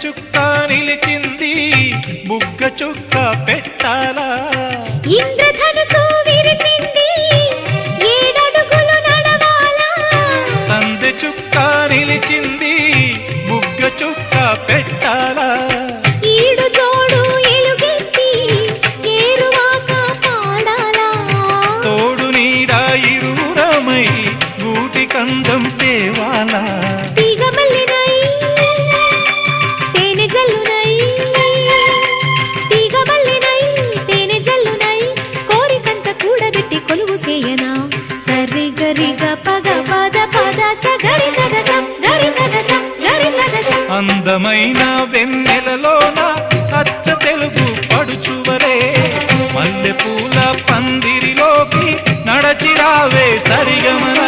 చుక్క నిలిచింది బుగ్గ చుక్క పెట్టాలా ఇంద్రధనుసు విరిసింది ఏడడుగులు నడవాలా సందె చుక్క నిలిచింది బుగ్గ చుక్క పెట్టాలా ఈడు జోడు ఎలుగెత్తి ఏరువాక పాడాలా తోడు నీడ ఇరువురమై గూటి కందం తేవాలా తీగమల్లినై తేనె జల్లునై తీగమల్లినై తేనె జల్లునై కోరికంత కూడబెట్టి కొలువు సేయనా సరి గరిగ పగ పద పద సగరి సదస గరి సదస గరి సదస అందమైన వెన్నెలలోన అచ్చ తెలుగు పడుచువరే మల్లెపూల పందిరిలోకి నడచిరావే సరిగమన